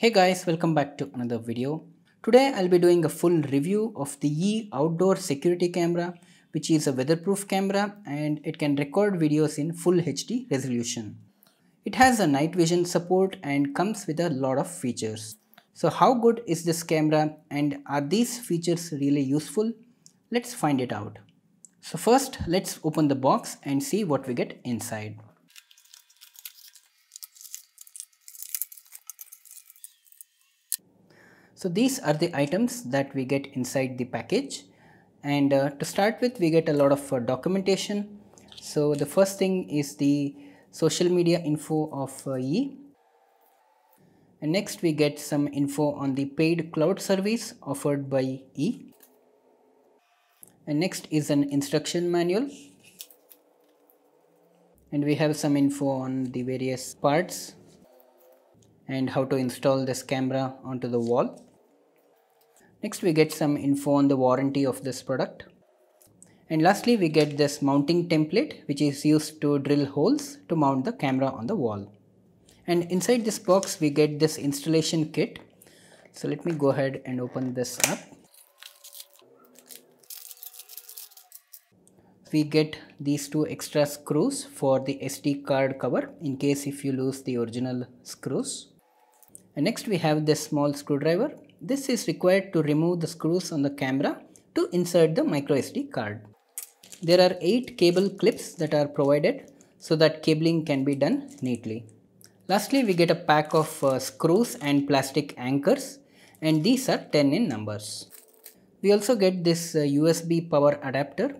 Hey guys, welcome back to another video. Today I'll be doing a full review of the Yeti outdoor security camera, which is a weatherproof camera and it can record videos in full HD resolution. It has a night vision support and comes with a lot of features. So how good is this camera and are these features really useful? Let's find it out. So first let's open the box and see what we get inside. So these are the items that we get inside the package, and to start with we get a lot of documentation. So the first thing is the social media info of Yeti, and next we get some info on the paid cloud service offered by Yeti, and next is an instruction manual, and we have some info on the various parts and how to install this camera onto the wall. Next we get some info on the warranty of this product. And lastly we get this mounting template which is used to drill holes to mount the camera on the wall. And inside this box we get this installation kit. So let me go ahead and open this up. We get these two extra screws for the SD card cover in case if you lose the original screws. And next we have this small screwdriver. This is required to remove the screws on the camera to insert the microSD card. There are 8 cable clips that are provided so that cabling can be done neatly. Lastly, we get a pack of screws and plastic anchors, and these are 10 in numbers. We also get this USB power adapter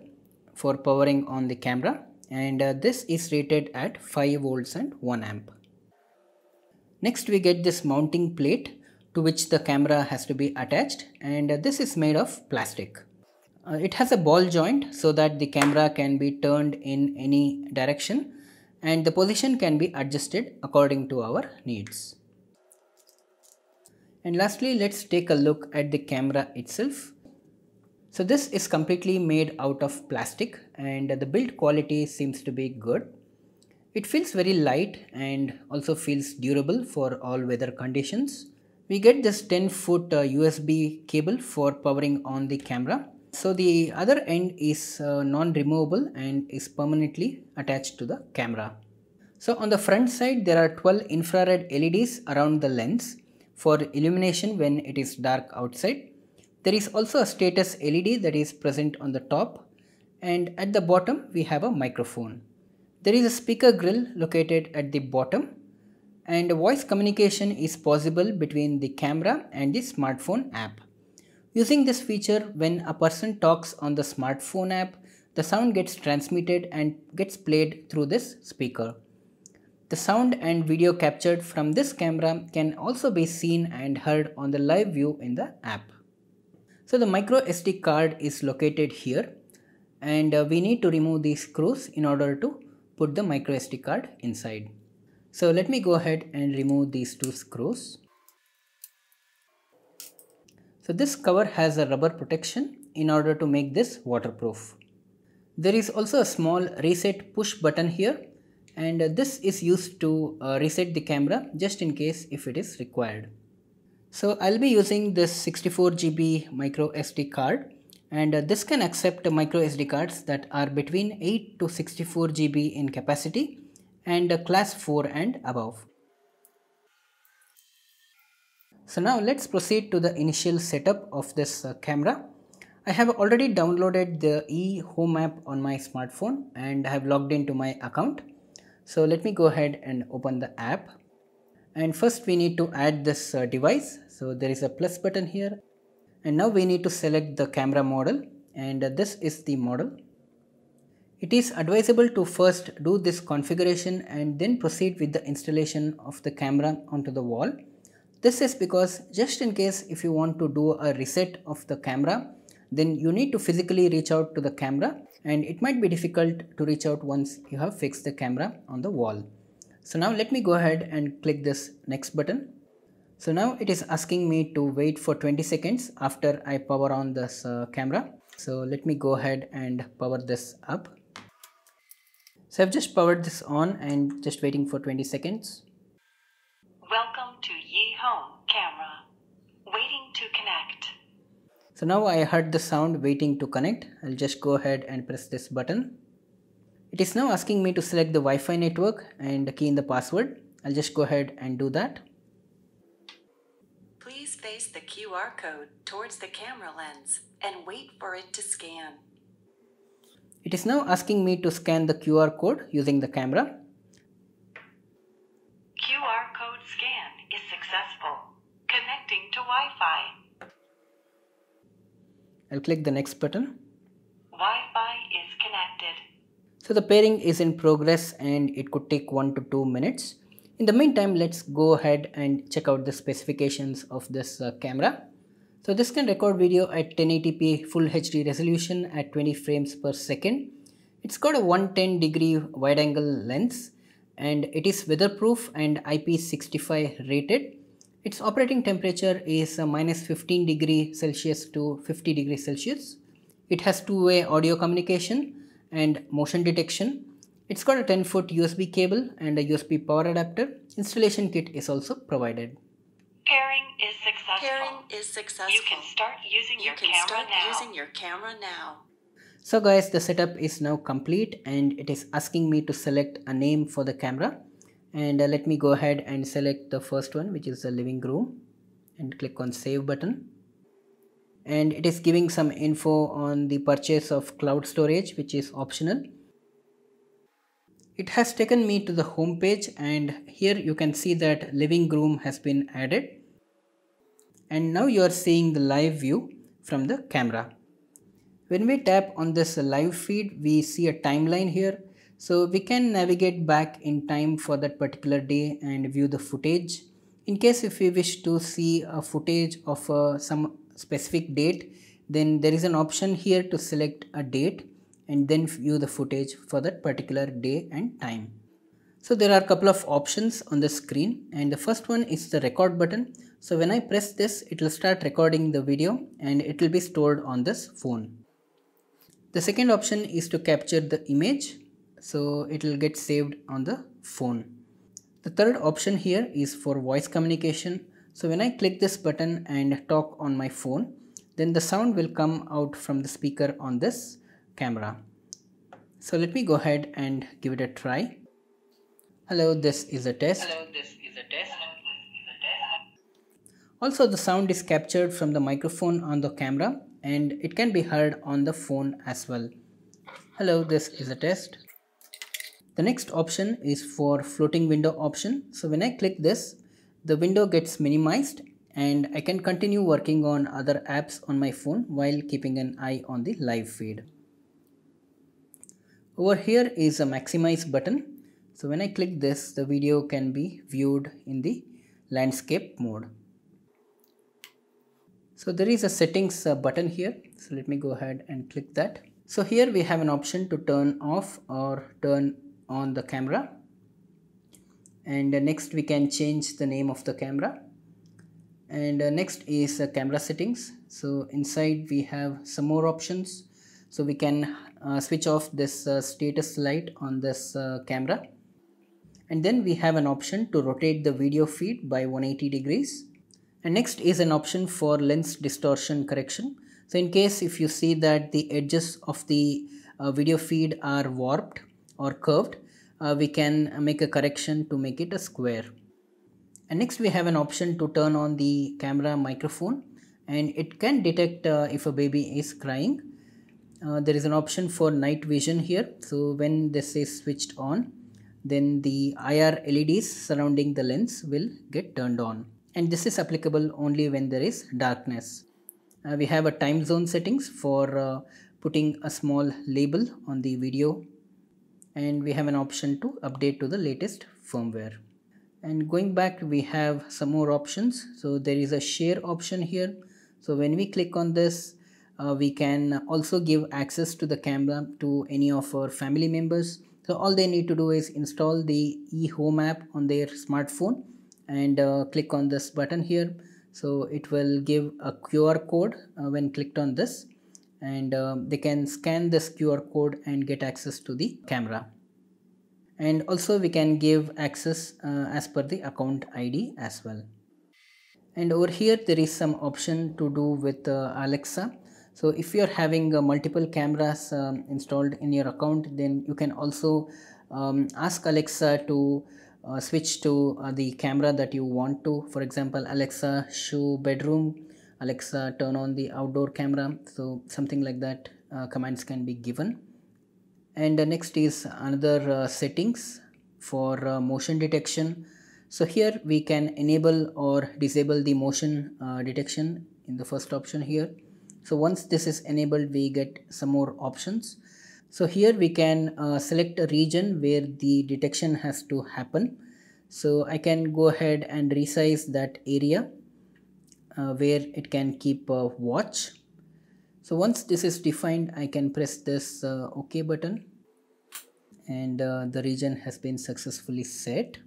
for powering on the camera, and this is rated at 5 volts and 1 amp. Next we get this mounting plate to which the camera has to be attached, and this is made of plastic. It has a ball joint so that the camera can be turned in any direction and the position can be adjusted according to our needs. And lastly, let's take a look at the camera itself. So this is completely made out of plastic and the build quality seems to be good. It feels very light and also feels durable for all weather conditions. We get this 10-foot USB cable for powering on the camera. So the other end is non-removable and is permanently attached to the camera. So on the front side there are 12 infrared LEDs around the lens for illumination when it is dark outside. There is also a status LED that is present on the top, and at the bottom we have a microphone. There is a speaker grill located at the bottom, and voice communication is possible between the camera and the smartphone app. Using this feature, when a person talks on the smartphone app, the sound gets transmitted and gets played through this speaker. The sound and video captured from this camera can also be seen and heard on the live view in the app. So the microSD card is located here, and we need to remove these screws in order to put the microSD card inside. So let me go ahead and remove these two screws. So this cover has a rubber protection in order to make this waterproof. There is also a small reset push button here, and this is used to reset the camera just in case if it is required. So I'll be using this 64 GB microSD card, and this can accept microSD cards that are between 8 to 64 GB in capacity and class 4 and above. So now let's proceed to the initial setup of this camera. I have already downloaded the eHome app on my smartphone and I have logged into my account. So let me go ahead and open the app. And first we need to add this device. So there is a plus button here. And now we need to select the camera model, and this is the model. It is advisable to first do this configuration and then proceed with the installation of the camera onto the wall. This is because just in case if you want to do a reset of the camera, then you need to physically reach out to the camera, and it might be difficult to reach out once you have fixed the camera on the wall. So now let me go ahead and click this next button. So now it is asking me to wait for 20 seconds after I power on this camera. So let me go ahead and power this up. So I've just powered this on and just waiting for 20 seconds. Welcome to Yeti Home So now I heard the sound waiting to connect. I'll just go ahead and press this button. It is now asking me to select the Wi-Fi network and key in the password. I'll just go ahead and do that. Please face the QR code towards the camera lens and wait for it to scan. It is now asking me to scan the QR code using the camera. QR code scan is successful. Connecting to Wi-Fi. I'll click the next button. Wi-Fi is connected. So the pairing is in progress and it could take 1 to 2 minutes. In the meantime, let's go ahead and check out the specifications of this camera. So this can record video at 1080p full HD resolution at 20 frames per second. It's got a 110 degree wide angle lens and it is weatherproof and IP65 rated. Its operating temperature is minus 15 degree Celsius to 50 degree Celsius. It has two-way audio communication and motion detection. It's got a 10-foot USB cable and a USB power adapter. Installation kit is also provided. Pairing is successful. You can start using your camera now. So guys, the setup is now complete and it is asking me to select a name for the camera. And let me go ahead and select the first one, which is the living room, and click on save button. And it is giving some info on the purchase of cloud storage, which is optional. It has taken me to the home page and here you can see that living room has been added. And now you are seeing the live view from the camera. When we tap on this live feed, we see a timeline here. So we can navigate back in time for that particular day and view the footage. In case if we wish to see a footage of some specific date, then there is an option here to select a date and then view the footage for that particular day and time. So there are a couple of options on the screen and the first one is the record button. So when I press this, it will start recording the video and it will be stored on this phone. The second option is to capture the image. So it will get saved on the phone. The third option here is for voice communication. So when I click this button and talk on my phone, then the sound will come out from the speaker on this camera. So let me go ahead and give it a try. Hello, this is a test. Also, the sound is captured from the microphone on the camera and it can be heard on the phone as well. Hello, this is a test. The next option is for floating window option. So when I click this, the window gets minimized and I can continue working on other apps on my phone while keeping an eye on the live feed. Over here is a maximize button. So when I click this, the video can be viewed in the landscape mode. So there is a settings button here. So let me go ahead and click that. So here we have an option to turn off or turn on the camera. And next we can change the name of the camera. And next is camera settings. So inside we have some more options. So we can switch off this status light on this camera. And then we have an option to rotate the video feed by 180 degrees. And next is an option for lens distortion correction. So in case if you see that the edges of the video feed are warped or curved, we can make a correction to make it a square. And next we have an option to turn on the camera microphone and it can detect if a baby is crying. There is an option for night vision here. So when this is switched on, then the IR LEDs surrounding the lens will get turned on. And this is applicable only when there is darkness. We have a time zone settings for putting a small label on the video. And we have an option to update to the latest firmware. And going back, we have some more options. So there is a share option here. So when we click on this, we can also give access to the camera to any of our family members. So all they need to do is install the eHome app on their smartphone and click on this button here. So it will give a QR code when clicked on this, and they can scan this QR code and get access to the camera. And also we can give access as per the account ID as well. And over here there is some option to do with Alexa. So if you are having multiple cameras installed in your account, then you can also ask Alexa to switch to the camera that you want to. For example, Alexa show bedroom, Alexa turn on the outdoor camera. So something like that commands can be given. And next is another settings for motion detection. So here we can enable or disable the motion detection in the first option here. So once this is enabled, we get some more options. So here we can select a region where the detection has to happen. So I can go ahead and resize that area where it can keep watch. So once this is defined, I can press this OK button, and the region has been successfully set.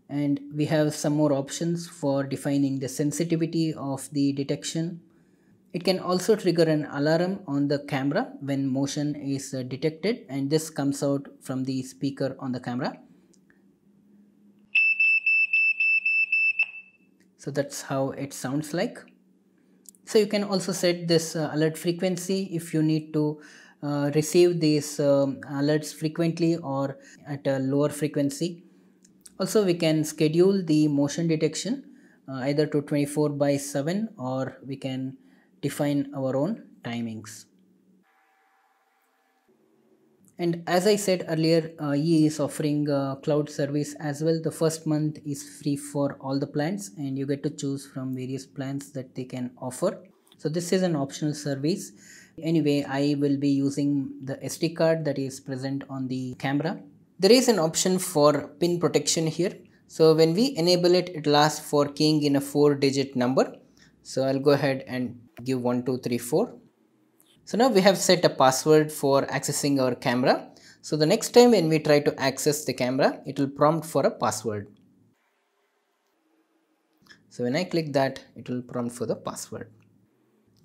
And we have some more options for defining the sensitivity of the detection. It can also trigger an alarm on the camera when motion is detected, and this comes out from the speaker on the camera. So that's how it sounds like. So you can also set this alert frequency if you need to receive these alerts frequently or at a lower frequency. Also, we can schedule the motion detection either to 24/7, or we can define our own timings. And as I said earlier, E is offering cloud service as well. The first month is free for all the plans, and you get to choose from various plans that they can offer. So this is an optional service. Anyway, I will be using the SD card that is present on the camera. There is an option for pin protection here. So when we enable it, it will ask for keying in a 4-digit number. So I'll go ahead and give 1234. So now we have set a password for accessing our camera. So the next time when we try to access the camera, it will prompt for a password. So when I click that, it will prompt for the password.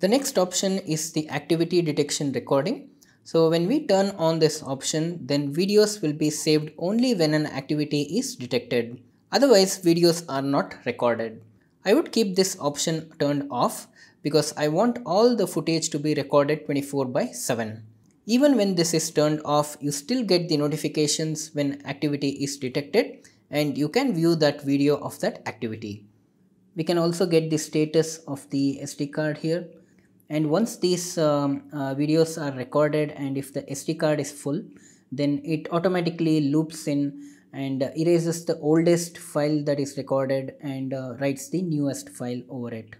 The next option is the activity detection recording. So when we turn on this option, then videos will be saved only when an activity is detected. Otherwise, videos are not recorded. I would keep this option turned off because I want all the footage to be recorded 24/7. Even when this is turned off, you still get the notifications when activity is detected, and you can view that video of that activity. We can also get the status of the SD card here, and once these videos are recorded, and if the SD card is full, then it automatically loops in and erases the oldest file that is recorded and writes the newest file over it.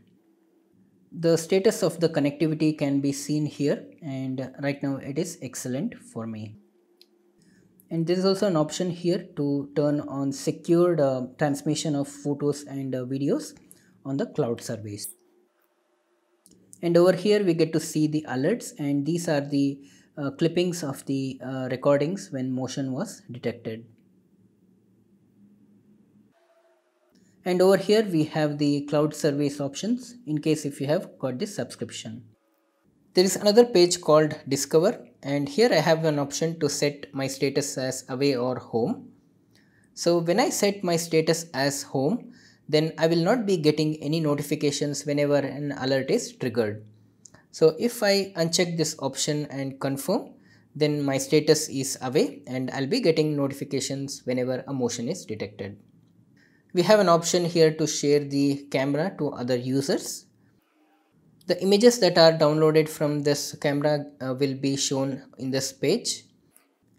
The status of the connectivity can be seen here, and right now it is excellent for me. And there is also an option here to turn on secured transmission of photos and videos on the cloud service. And over here we get to see the alerts, and these are the clippings of the recordings when motion was detected. And over here we have the cloud service options in case if you have got this subscription. There is another page called Discover, and here I have an option to set my status as away or home. So when I set my status as home, then I will not be getting any notifications whenever an alert is triggered. So if I uncheck this option and confirm, then my status is away and I'll be getting notifications whenever a motion is detected. We have an option here to share the camera to other users. The images that are downloaded from this camera will be shown in this page.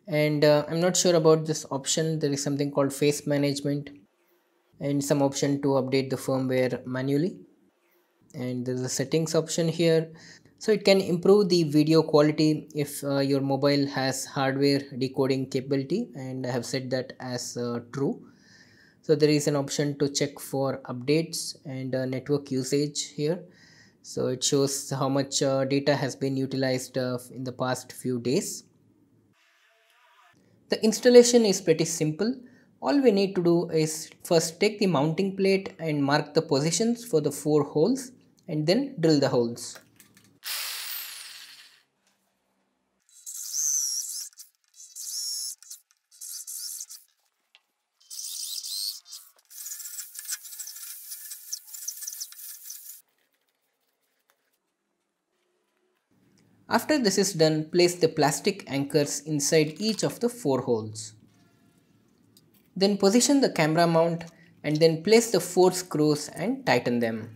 And I'm not sure about this option. There is something called face management and some option to update the firmware manually. And there's a settings option here. So it can improve the video quality if your mobile has hardware decoding capability, and I have set that as true. So there is an option to check for updates and network usage here. So it shows how much data has been utilized in the past few days. The installation is pretty simple. All we need to do is first take the mounting plate and mark the positions for the 4 holes, and then drill the holes. After this is done, place the plastic anchors inside each of the 4 holes. Then position the camera mount and then place the 4 screws and tighten them.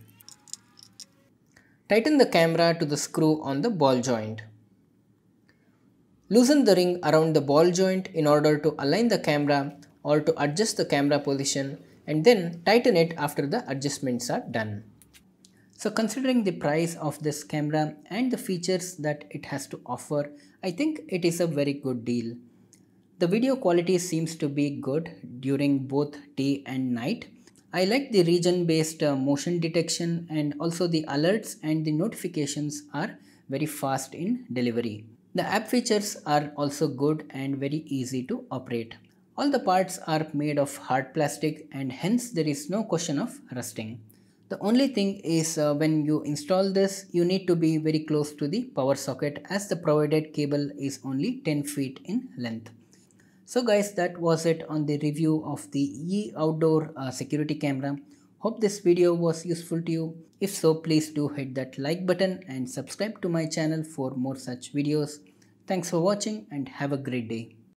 Tighten the camera to the screw on the ball joint. Loosen the ring around the ball joint in order to align the camera or to adjust the camera position, and then tighten it after the adjustments are done. So considering the price of this camera and the features that it has to offer, I think it is a very good deal. The video quality seems to be good during both day and night. I like the region based motion detection, and also the alerts and the notifications are very fast in delivery. The app features are also good and very easy to operate. All the parts are made of hard plastic and hence there is no question of rusting. The only thing is when you install this, you need to be very close to the power socket as the provided cable is only 10 feet in length. So guys, that was it on the review of the Yeti outdoor security camera. Hope this video was useful to you. If so, please do hit that like button and subscribe to my channel for more such videos. Thanks for watching and have a great day.